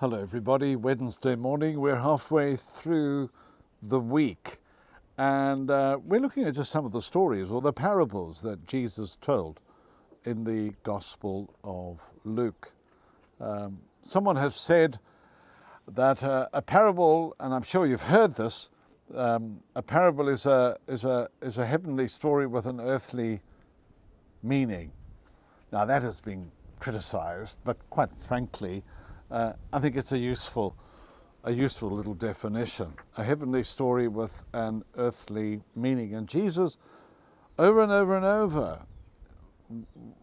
Hello everybody, Wednesday morning, we're halfway through the week and we're looking at just some of the stories or the parables that Jesus told in the Gospel of Luke. Someone has said that a parable, and I'm sure you've heard this, a parable is a heavenly story with an earthly meaning. Now that has been criticized, but quite frankly, I think it's a useful little definition. A heavenly story with an earthly meaning. And Jesus, over and over and over,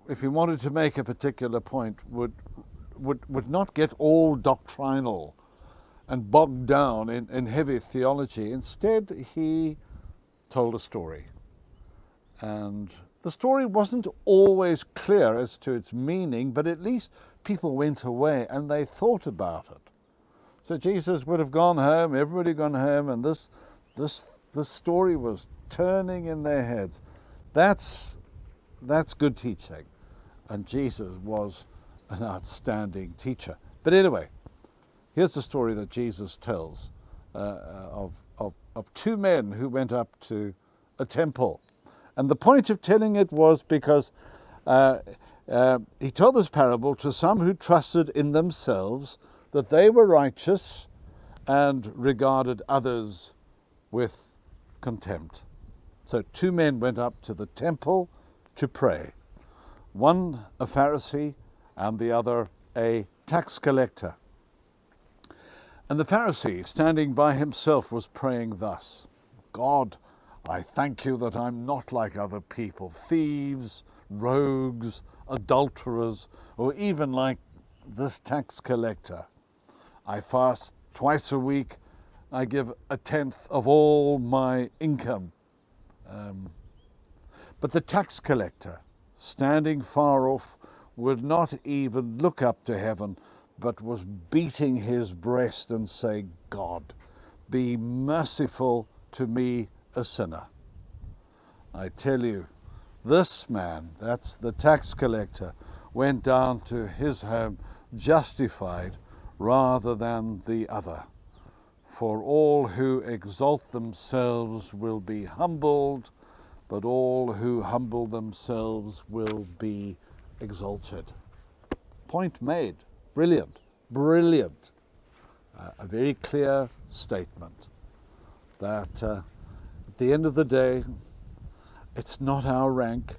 if he wanted to make a particular point, would not get all doctrinal and bogged down in heavy theology. Instead, he told a story. And the story wasn't always clear as to its meaning, but at least people went away and they thought about it. So Jesus would have gone home, everybody gone home, and this story was turning in their heads. That's good teaching. And Jesus was an outstanding teacher. But anyway, here's the story that Jesus tells of two men who went up to a temple. And the point of telling it was because he told this parable to some who trusted in themselves that they were righteous and regarded others with contempt. So two men went up to the temple to pray. One a Pharisee and the other a tax collector. And the Pharisee, standing by himself, was praying thus: God, I thank you that I'm not like other people, thieves, rogues, adulterers, or even like this tax collector. I fast twice a week. I give 1/10 of all my income. But the tax collector, standing far off, would not even look up to heaven, but was beating his breast and saying, God, be merciful to me, a sinner. I tell you, this man, that's the tax collector, went down to his home justified rather than the other. For all who exalt themselves will be humbled, but all who humble themselves will be exalted. Point made. Brilliant. Brilliant. A very clear statement that at the end of the day, it's not our rank,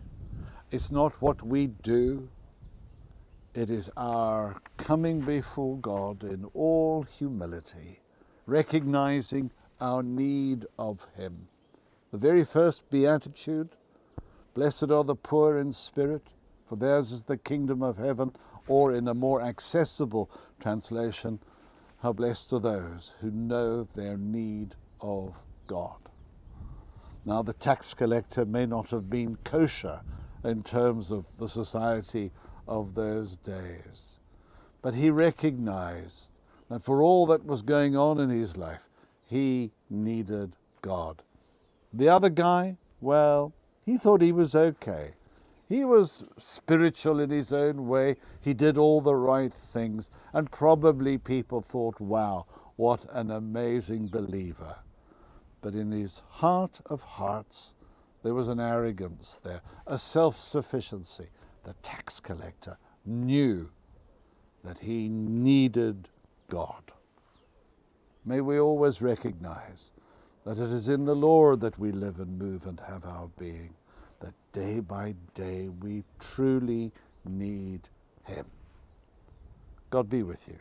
it's not what we do, it is our coming before God in all humility, recognizing our need of Him. The very first beatitude, blessed are the poor in spirit, for theirs is the kingdom of heaven, or in a more accessible translation, how blessed are those who know their need of God. Now, the tax collector may not have been kosher in terms of the society of those days, but he recognized that for all that was going on in his life, he needed God. The other guy, well, he thought he was okay. He was spiritual in his own way. He did all the right things, and probably people thought, wow, what an amazing believer. But in his heart of hearts, there was an arrogance there, a self-sufficiency. The tax collector knew that he needed God. May we always recognize that it is in the Lord that we live and move and have our being, that day by day we truly need Him. God be with you.